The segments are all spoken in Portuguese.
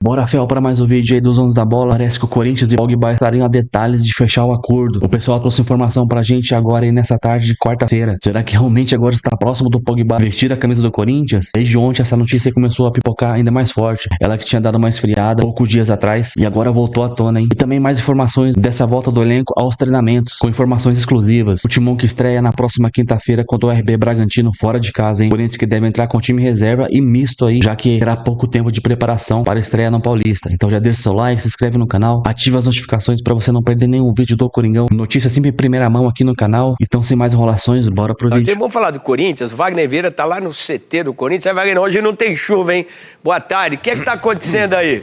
Bora, Fel, para mais um vídeo aí dos Donos da Bola. Parece que o Corinthians e o Pogba estariam a detalhes de fechar o acordo. O pessoal trouxe informação pra gente agora aí nessa tarde de quarta-feira. Será que realmente agora está próximo do Pogba vestir a camisa do Corinthians? Desde ontem essa notícia começou a pipocar ainda mais forte. Ela que tinha dado uma esfriada poucos dias atrás e agora voltou à tona, hein? E também mais informações dessa volta do elenco aos treinamentos, com informações exclusivas. O Timão que estreia na próxima quinta-feira contra o RB Bragantino fora de casa, hein? O Corinthians que deve entrar com time reserva e misto aí, já que terá pouco tempo de preparação para a estreia no Paulista. Então já deixa seu like, se inscreve no canal, ativa as notificações para você não perder nenhum vídeo do Coringão. Notícia sempre em primeira mão aqui no canal. Então sem mais enrolações, bora pro vídeo. Vamos falar do Corinthians. O Wagner Vieira tá lá no CT do Corinthians. Aí, Wagner, hoje não tem chuva, hein? Boa tarde. O que é que tá acontecendo aí?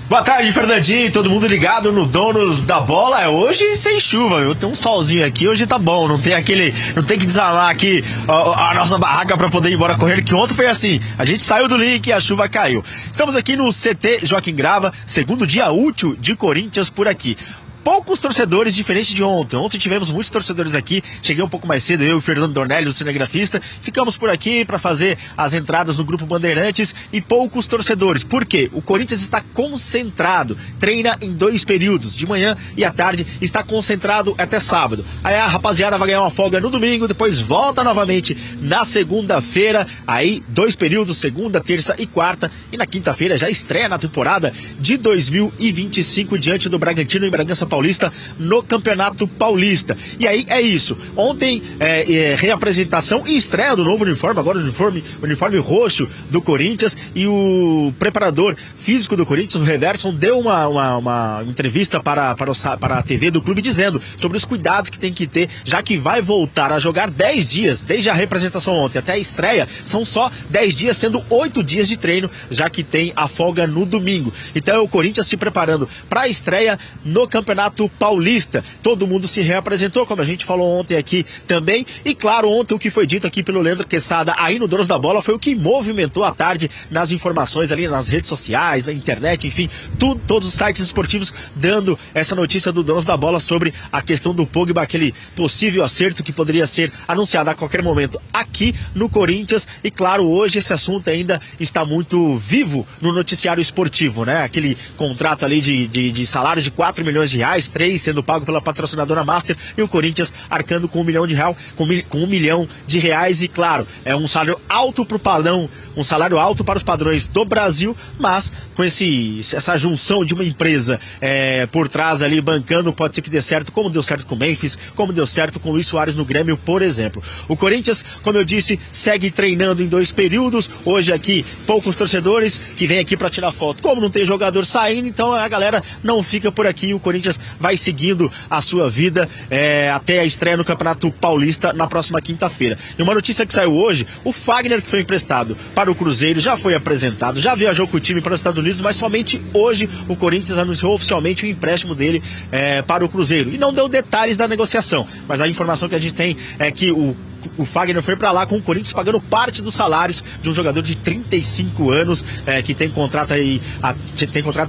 Boa tarde, Fernandinho, todo mundo ligado no Donos da Bola. Hoje sem chuva, viu? Tem um solzinho aqui, hoje tá bom. Não tem que desalar aqui a nossa barraca pra poder ir embora correndo, que ontem foi assim. A gente saiu do link e a chuva caiu. Estamos aqui no CT Joaquim Grava, segundo dia útil de Corinthians por aqui. Poucos torcedores, diferente de ontem. Ontem tivemos muitos torcedores aqui. Cheguei um pouco mais cedo, eu e o Fernando Dornelli, o cinegrafista. Ficamos por aqui para fazer as entradas no Grupo Bandeirantes e poucos torcedores. Por quê? O Corinthians está concentrado. Treina em 2 períodos, de manhã e à tarde. Está concentrado até sábado. Aí a rapaziada vai ganhar uma folga no domingo, depois volta novamente na segunda-feira. Aí 2 períodos, segunda, terça e quarta. E na quinta-feira já estreia na temporada de 2025 diante do Bragantino em Bragança Paulista no Campeonato Paulista. E aí é isso. Ontem reapresentação e estreia do novo uniforme, agora o uniforme roxo do Corinthians, e o preparador físico do Corinthians, o Reverson, deu uma entrevista para a TV do clube dizendo sobre os cuidados que tem que ter, já que vai voltar a jogar 10 dias, desde a representação ontem até a estreia, são só 10 dias, sendo 8 dias de treino, já que tem a folga no domingo. Então é o Corinthians se preparando para a estreia no Campeonato Paulista. Todo mundo se reapresentou, como a gente falou ontem aqui também. E claro, ontem o que foi dito aqui pelo Leandro Quesada aí no Donos da Bola foi o que movimentou a tarde nas informações ali nas redes sociais, na internet, enfim, todos os sites esportivos dando essa notícia do Donos da Bola sobre a questão do Pogba, aquele possível acerto que poderia ser anunciado a qualquer momento aqui no Corinthians. E claro, hoje esse assunto ainda está muito vivo no noticiário esportivo, né? Aquele contrato ali de salário de 4 milhões de reais, 3 sendo pago pela patrocinadora Master, e o Corinthians arcando com R$1 milhão, e claro, é um salário alto pro padrão, um salário alto para os padrões do Brasil, mas com essa junção de uma empresa por trás ali bancando, pode ser que dê certo, como deu certo com o Memphis, como deu certo com o Luis Soares no Grêmio, por exemplo. O Corinthians, como eu disse, segue treinando em 2 períodos. Hoje aqui, poucos torcedores que vêm aqui para tirar foto. Como não tem jogador saindo, então a galera não fica por aqui. O Corinthians vai seguindo a sua vida até a estreia no Campeonato Paulista na próxima quinta-feira. E uma notícia que saiu hoje, o Fagner, que foi emprestado para o Cruzeiro, já foi apresentado, já viajou com o time para os Estados Unidos, mas somente hoje o Corinthians anunciou oficialmente o empréstimo dele para o Cruzeiro. E não deu detalhes da negociação, mas a informação que a gente tem é que o Fagner foi para lá com o Corinthians pagando parte dos salários de um jogador de 35 anos que tem contrato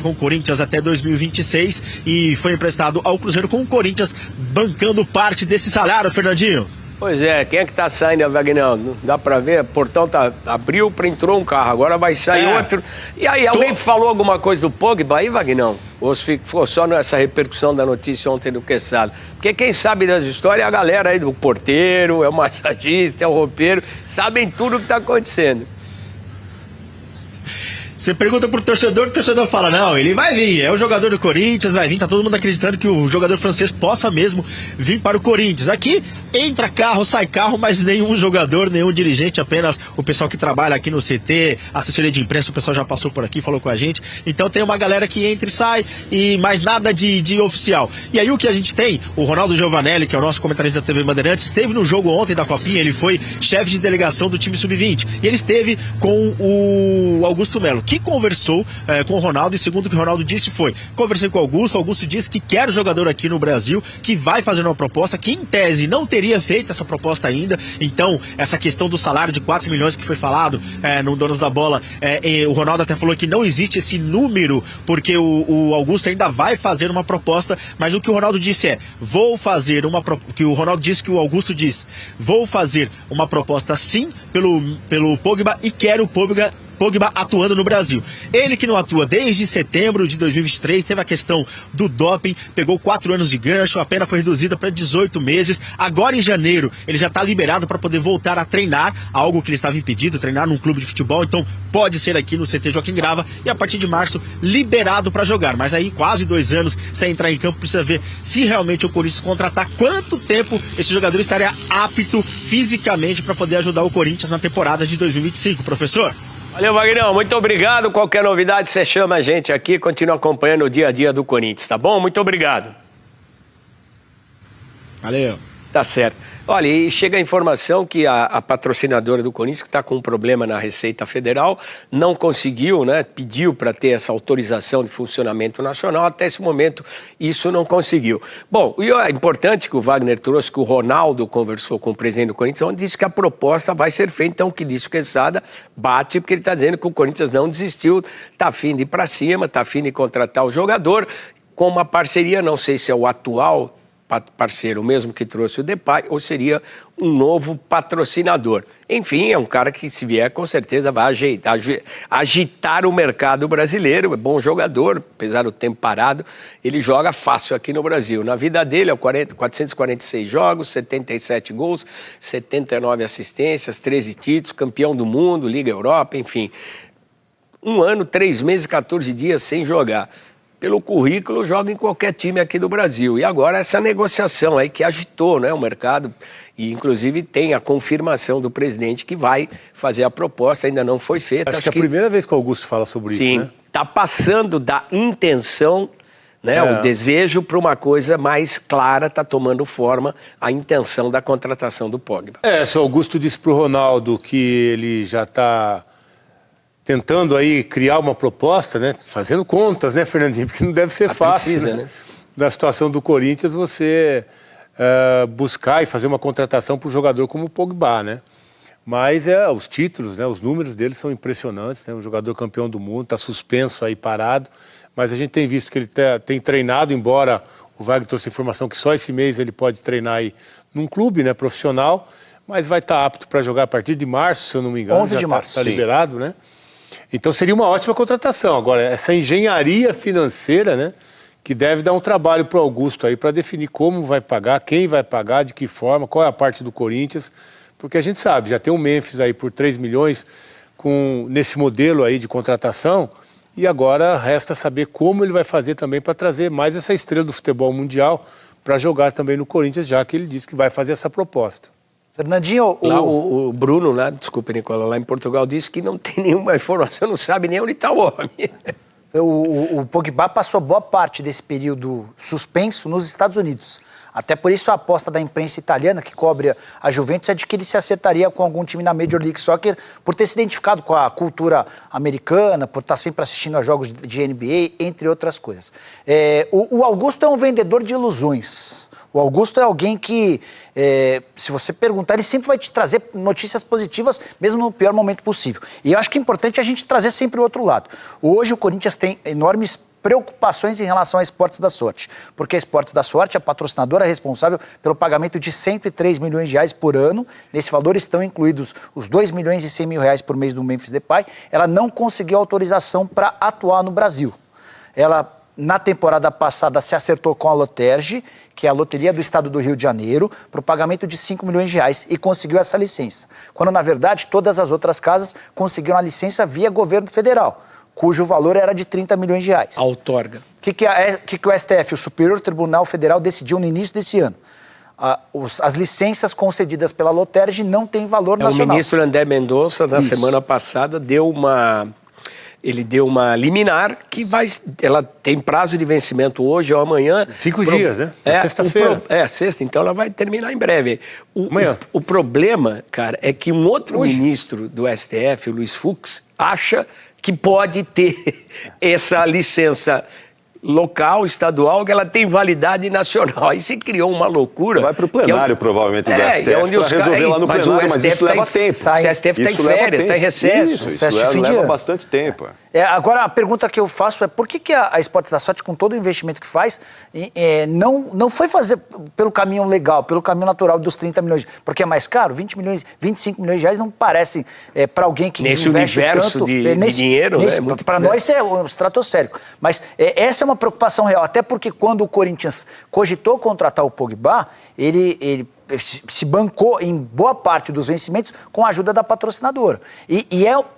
com o Corinthians até 2026 e foi emprestado ao Cruzeiro com o Corinthians bancando parte desse salário, Fernandinho. Pois é, quem é que tá saindo, Wagner? Não dá pra ver, o portão abriu, entrou um carro, agora vai sair outro. E aí, alguém falou alguma coisa do Pogba aí, Wagner? Ou ficou só nessa repercussão da notícia ontem do Quesada? Porque quem sabe das histórias é a galera aí do porteiro, é o massagista, é o roupeiro, sabem tudo o que tá acontecendo. Você pergunta pro torcedor, o torcedor fala, não, ele vai vir, é o jogador do Corinthians, vai vir, tá todo mundo acreditando que o jogador francês possa mesmo vir para o Corinthians. Aqui, entra carro, sai carro, mas nenhum jogador, nenhum dirigente, apenas o pessoal que trabalha aqui no CT, assessoria de imprensa, o pessoal já passou por aqui, falou com a gente. Então tem uma galera que entra e sai, e mais nada de oficial. E aí o que a gente tem, o Ronaldo Giovanelli, que é o nosso comentarista da TV Bandeirantes, esteve no jogo ontem da Copinha, ele foi chefe de delegação do time Sub-20, e ele esteve com o Augusto Melo, que conversou com o Ronaldo, e segundo o que o Ronaldo disse foi, conversei com o Augusto disse que quer o jogador aqui no Brasil, que vai fazer uma proposta, que em tese não teria feito essa proposta ainda. Então essa questão do salário de 4 milhões que foi falado no Donos da Bola, o Ronaldo até falou que não existe esse número, porque o Augusto ainda vai fazer uma proposta, mas o que o Ronaldo disse que o Ronaldo disse que o Augusto disse, vou fazer uma proposta sim pelo Pogba, e quero o Pogba Pogba atuando no Brasil. Ele que não atua desde setembro de 2023, teve a questão do doping, pegou 4 anos de gancho, a pena foi reduzida para 18 meses. Agora em janeiro ele já está liberado para poder voltar a treinar, algo que ele estava impedido, treinar num clube de futebol, então pode ser aqui no CT Joaquim Grava, e a partir de março liberado para jogar. Mas aí quase 2 anos sem entrar em campo, precisa ver se realmente o Corinthians contratar, quanto tempo esse jogador estaria apto fisicamente para poder ajudar o Corinthians na temporada de 2025, professor. Valeu, Vagnão, muito obrigado. Qualquer novidade, você chama a gente aqui, continua acompanhando o dia a dia do Corinthians, tá bom? Muito obrigado. Valeu. Tá certo. Olha, e chega a informação que a patrocinadora do Corinthians, que está com um problema na Receita Federal, não conseguiu, né? Pediu para ter essa autorização de funcionamento nacional, até esse momento isso não conseguiu. Bom, e é importante que o Wagner trouxe, que o Ronaldo conversou com o presidente do Corinthians, onde disse que a proposta vai ser feita, então que disse que Quesada bate, porque ele está dizendo que o Corinthians não desistiu, está afim de ir para cima, está afim de contratar o jogador, com uma parceria, não sei se é o atual parceiro, o mesmo que trouxe o Depay, ou seria um novo patrocinador. Enfim, é um cara que, se vier, com certeza vai agitar o mercado brasileiro. É bom jogador, apesar do tempo parado, ele joga fácil aqui no Brasil. Na vida dele, é 446 jogos, 77 gols, 79 assistências, 13 títulos, campeão do mundo, Liga Europa, enfim. 1 ano, 3 meses, 14 dias sem jogar. Pelo currículo, joga em qualquer time aqui do Brasil. E agora essa negociação aí que agitou, né, o mercado, e inclusive tem a confirmação do presidente que vai fazer a proposta, ainda não foi feita. Acho que é a primeira vez que o Augusto fala sobre isso, né? Sim, está passando da intenção, né, o desejo, para uma coisa mais clara, está tomando forma a intenção da contratação do Pogba. Se o Augusto disse para o Ronaldo que ele já está tentando aí criar uma proposta, né? Fazendo contas, né, Fernandinho? Porque não deve ser fácil, precisa, né? Na situação do Corinthians, você buscar e fazer uma contratação para um jogador como o Pogba, né? Mas os títulos, né? Os números dele são impressionantes, né? Um jogador campeão do mundo, está suspenso aí, parado. Mas a gente tem visto que ele tem treinado, embora o Wagner trouxe informação que só esse mês ele pode treinar aí num clube, né, profissional, mas vai estar apto para jogar a partir de março, se eu não me engano. 11 de março. Está liberado, né? Então seria uma ótima contratação. Agora, essa engenharia financeira, né, que deve dar um trabalho para o Augusto aí para definir como vai pagar, quem vai pagar, de que forma, qual é a parte do Corinthians, porque a gente sabe, já tem o Memphis aí por 3 milhões nesse modelo aí de contratação, e agora resta saber como ele vai fazer também para trazer mais essa estrela do futebol mundial para jogar também no Corinthians, já que ele disse que vai fazer essa proposta. Fernandinho, o Bruno, lá, desculpa, Nicola, lá em Portugal, disse que não tem nenhuma informação, não sabe nem onde está o homem. O Pogba passou boa parte desse período suspenso nos Estados Unidos. Até por isso a aposta da imprensa italiana, que cobre a Juventus, é de que ele se acertaria com algum time na Major League Soccer por ter se identificado com a cultura americana, por estar sempre assistindo a jogos de NBA, entre outras coisas. O Augusto é um vendedor de ilusões. O Augusto é alguém que, se você perguntar, ele sempre vai te trazer notícias positivas, mesmo no pior momento possível. E eu acho que é importante a gente trazer sempre o outro lado. Hoje o Corinthians tem enormes preocupações em relação a Esportes da Sorte, porque a Esportes da Sorte é a patrocinadora responsável pelo pagamento de 103 milhões de reais por ano. Nesse valor estão incluídos os 2 milhões e 100 mil reais por mês do Memphis Depay. Ela não conseguiu autorização para atuar no Brasil. Ela, na temporada passada, se acertou com a Loterge, que é a Loteria do Estado do Rio de Janeiro, para o pagamento de 5 milhões de reais e conseguiu essa licença. Quando, na verdade, todas as outras casas conseguiram a licença via governo federal, cujo valor era de 30 milhões de reais. A outorga. O que o STF, o Superior Tribunal Federal, decidiu no início desse ano? As licenças concedidas pela Loterge não têm valor nacional. O ministro André Mendonça, na semana passada, deu uma liminar que ela tem prazo de vencimento hoje ou amanhã. 5 dias, né? Sexta-feira. Sexta, então ela vai terminar em breve. Amanhã. O problema, cara, é que um outro ministro do STF, o Luiz Fux, acha que pode ter essa licença local, estadual, que ela tem validade nacional. Aí se criou uma loucura. Vai para o plenário, provavelmente, do STF, para resolver lá no plenário, mas isso leva tempo. O STF está em férias, está em recesso. Isso leva bastante tempo. Agora, a pergunta que eu faço é por que a Esportes da Sorte, com todo o investimento que faz, não foi fazer pelo caminho legal, pelo caminho natural dos 30 milhões? Porque é mais caro? 20 milhões, 25 milhões de reais não parecem para alguém que nesse investe universo tanto, de dinheiro, né? Para nós é um estratosférico. Mas essa é uma preocupação real, até porque quando o Corinthians cogitou contratar o Pogba, ele se bancou em boa parte dos vencimentos com a ajuda da patrocinadora.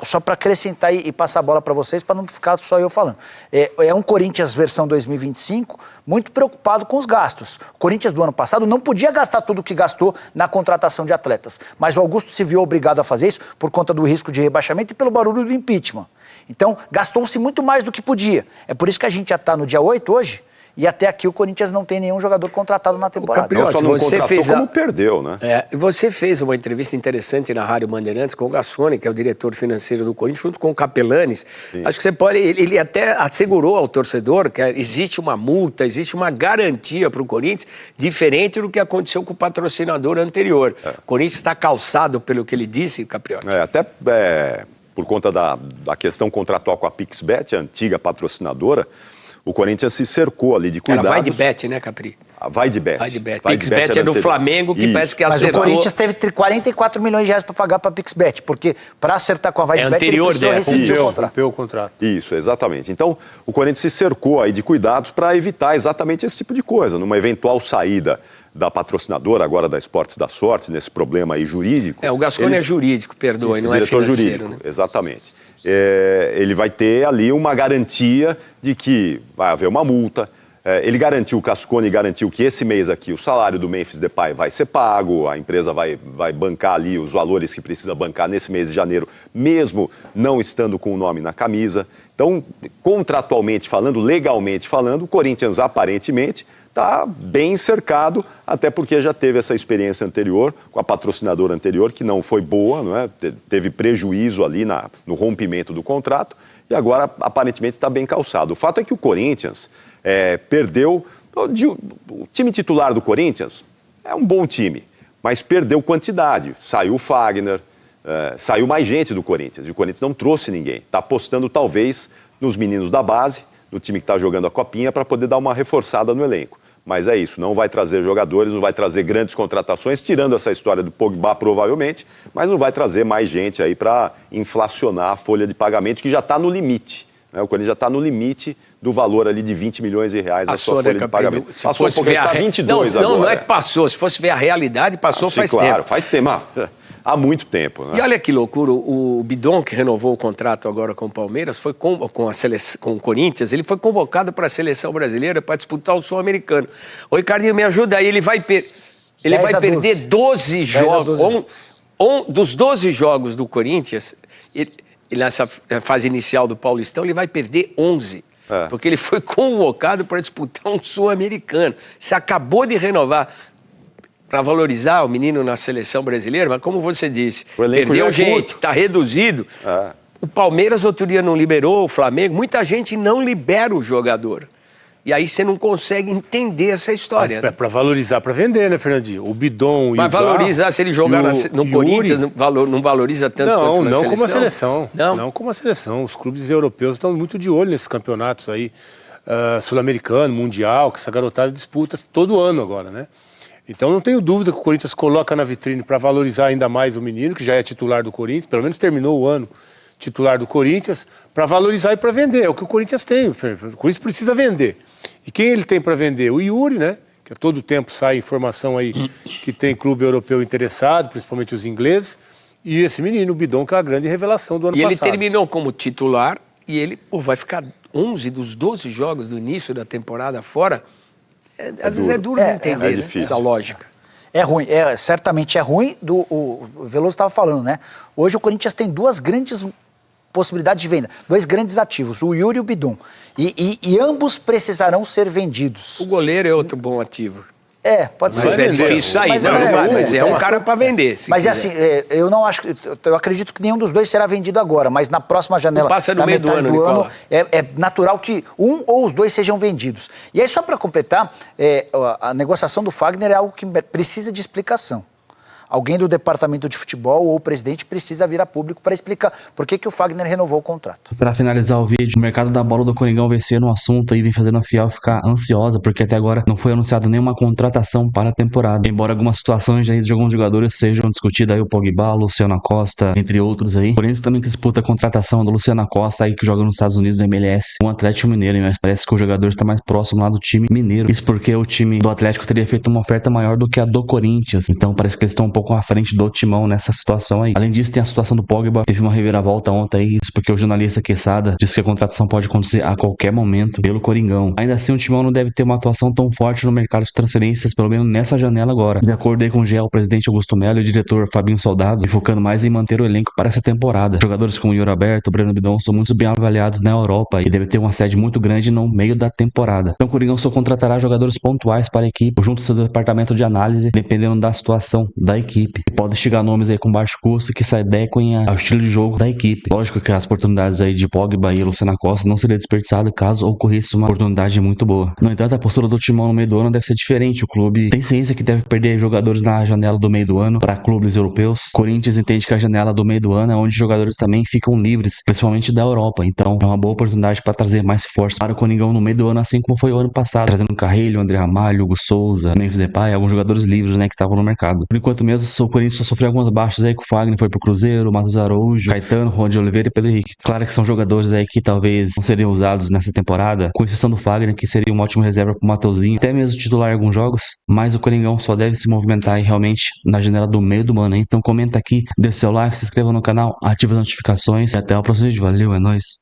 Só para acrescentar e passar a bola para vocês, para não ficar só eu falando, é um Corinthians versão 2025 muito preocupado com os gastos. O Corinthians do ano passado não podia gastar tudo o que gastou na contratação de atletas, mas o Augusto se viu obrigado a fazer isso por conta do risco de rebaixamento e pelo barulho do impeachment. Então, gastou-se muito mais do que podia. É por isso que a gente já está no dia 8 hoje, e até aqui o Corinthians não tem nenhum jogador contratado na temporada. Não só não contratou, como perdeu, né? Você fez uma entrevista interessante na Rádio Bandeirantes com o Gassoni, que é o diretor financeiro do Corinthians, junto com o Capelanes. Sim. Acho que você pode... Ele até assegurou ao torcedor que existe uma multa, existe uma garantia para o Corinthians, diferente do que aconteceu com o patrocinador anterior. O Corinthians está calçado pelo que ele disse, Capriotti. Por conta da questão contratual com a PixBet, a antiga patrocinadora, o Corinthians se cercou ali de cuidados. Vai de bet, né, Capri? Vai de bet. PixBet é do Flamengo, que parece que acertou. Mas o Corinthians teve 44 milhões de reais para pagar para a PixBet, porque para acertar com a Vai de Bet, ele precisou rescindir o contrato. Isso, exatamente. Então, o Corinthians se cercou aí de cuidados para evitar exatamente esse tipo de coisa. Numa eventual saída da patrocinadora, agora da Esportes da Sorte, nesse problema aí jurídico... O Gassoni é jurídico, perdoe, não é financeiro. Jurídico, né? Exatamente. Ele vai ter ali uma garantia de que vai haver uma multa. Ele garantiu, o Cascone garantiu que esse mês aqui o salário do Memphis Depay vai ser pago, a empresa vai bancar ali os valores que precisa bancar nesse mês de janeiro, mesmo não estando com o nome na camisa. Então, contratualmente falando, legalmente falando, o Corinthians aparentemente está bem cercado, até porque já teve essa experiência anterior, com a patrocinadora anterior, que não foi boa, não é? Teve prejuízo ali no rompimento do contrato, e agora aparentemente está bem calçado. O fato é que o Corinthians perdeu... O time titular do Corinthians é um bom time, mas perdeu quantidade. Saiu o Fagner, saiu mais gente do Corinthians, e o Corinthians não trouxe ninguém. Está apostando talvez nos meninos da base, no time que está jogando a Copinha, para poder dar uma reforçada no elenco. Mas é isso, não vai trazer jogadores, não vai trazer grandes contratações, tirando essa história do Pogba provavelmente, mas não vai trazer mais gente aí para inflacionar a folha de pagamento, que já está no limite. Né? O Corinthians já está no limite do valor ali de 20 milhões de reais a sua folha de pagamento. Passou porque está 22 agora. Não é que passou, se fosse ver a realidade, passou faz tempo. Claro, faz tempo. Há muito tempo. Né? E olha que loucura, o Bidon, que renovou o contrato agora com o Palmeiras, foi com o Corinthians, ele foi convocado para a seleção brasileira para disputar o Sul-Americano. Ô, Ricardinho, me ajuda aí, ele vai perder 12 jogos. Dos 12 jogos do Corinthians, ele, nessa fase inicial do Paulistão, ele vai perder 11. Porque ele foi convocado para disputar um Sul-Americano. Se acabou de renovar para valorizar o menino na seleção brasileira, mas como você disse, perdeu gente, está reduzido. O Palmeiras outro dia não liberou, o Flamengo, muita gente não libera o jogador. E aí você não consegue entender essa história. Mas para valorizar, para vender, né, Fernandinho? O Bidon e vai valorizar se ele jogar no Corinthians, não valoriza tanto quanto na seleção? Como a seleção. Não como a seleção. Os clubes europeus estão muito de olho nesses campeonatos aí, sul-americano, mundial, que essa garotada disputa todo ano agora, né? Então não tenho dúvida que o Corinthians coloca na vitrine para valorizar ainda mais o menino, que já é titular do Corinthians, pelo menos terminou o ano titular do Corinthians, para valorizar e para vender. É o que o Corinthians tem. O Corinthians precisa vender. E quem ele tem para vender? O Yuri, né? Que a todo tempo sai informação aí que tem clube europeu interessado, principalmente os ingleses. E esse menino, o Bidon, que é a grande revelação do ano passado. E ele terminou como titular e ele vai ficar 11 dos 12 jogos do início da temporada fora. Às vezes é duro de entender, é difícil. Essa lógica. É ruim, certamente é ruim. O Veloso estava falando, né? Hoje o Corinthians tem duas grandes possibilidades de venda, dois grandes ativos, o Yuri e o Bidon. E ambos precisarão ser vendidos. O goleiro é outro bom ativo. Pode ser. Mas é difícil sair, mas é um cara para vender. Mas assim, eu não acho, eu acredito que nenhum dos dois será vendido agora, mas na próxima janela, passa no na meio metade do ano, é natural que um ou os dois sejam vendidos. E aí, só para completar, a negociação do Fagner é algo que precisa de explicação. alguém do departamento de futebol ou o presidente precisa vir a público para explicar por que o Fagner renovou o contrato. Para finalizar o vídeo, o mercado da bola do Coringão vem sendo um assunto e vem fazendo a Fiel ficar ansiosa, porque até agora não foi anunciado nenhuma contratação para a temporada. Embora algumas situações aí de alguns jogadores sejam discutidas, aí o Pogba, Luciano Costa, entre outros aí. Por isso também que disputa a contratação do Luciano Costa aí, que joga nos Estados Unidos, no MLS, com o Atlético Mineiro, mas parece que o jogador está mais próximo lá do time mineiro. Isso porque o time do Atlético teria feito uma oferta maior do que a do Corinthians. Então parece que eles estão um pouco à frente do Timão nessa situação aí. Além disso, tem a situação do Pogba. Teve uma reviravolta ontem aí, isso porque o jornalista Quesada disse que a contratação pode acontecer a qualquer momento pelo Coringão. Ainda assim, o Timão não deve ter uma atuação tão forte no mercado de transferências, pelo menos nessa janela agora. De acordo aí com o GE, o presidente Augusto Melo e o diretor Fabinho Soldado, focando mais em manter o elenco para essa temporada. Jogadores como o Yuri Alberto, o Breno Bidon são muito bem avaliados na Europa e deve ter uma sede muito grande no meio da temporada. Então o Coringão só contratará jogadores pontuais para a equipe, junto ao seu departamento de análise, dependendo da situação da equipe. E pode chegar nomes aí com baixo custo que se adequem ao estilo de jogo da equipe. Lógico que as oportunidades aí de Pogba e Luciano Costa não seriam desperdiçadas caso ocorresse uma oportunidade muito boa. No entanto, a postura do Timão no meio do ano deve ser diferente. O clube tem ciência que deve perder jogadores na janela do meio do ano para clubes europeus. Corinthians entende que a janela do meio do ano é onde jogadores também ficam livres, principalmente da Europa. Então é uma boa oportunidade para trazer mais reforços para o Coringão no meio do ano, assim como foi o ano passado, trazendo Carrilho, André Ramalho, Hugo Souza, Memphis Depay, alguns jogadores livres, né, que estavam no mercado. Por enquanto mesmo, o Corinthians só sofreu algumas baixas aí, que o Fagner foi pro Cruzeiro, o Matheus Araújo, Caetano, Ron de Oliveira e Pedro Henrique. Claro que são jogadores aí que talvez não seriam usados nessa temporada, com exceção do Fagner, que seria uma ótima reserva pro Mateuzinho, até mesmo titular em alguns jogos, mas o Coringão só deve se movimentar aí realmente na janela do meio do ano. Então comenta aqui, dê seu like, se inscreva no canal, ative as notificações e até o próximo vídeo. Valeu, é nóis!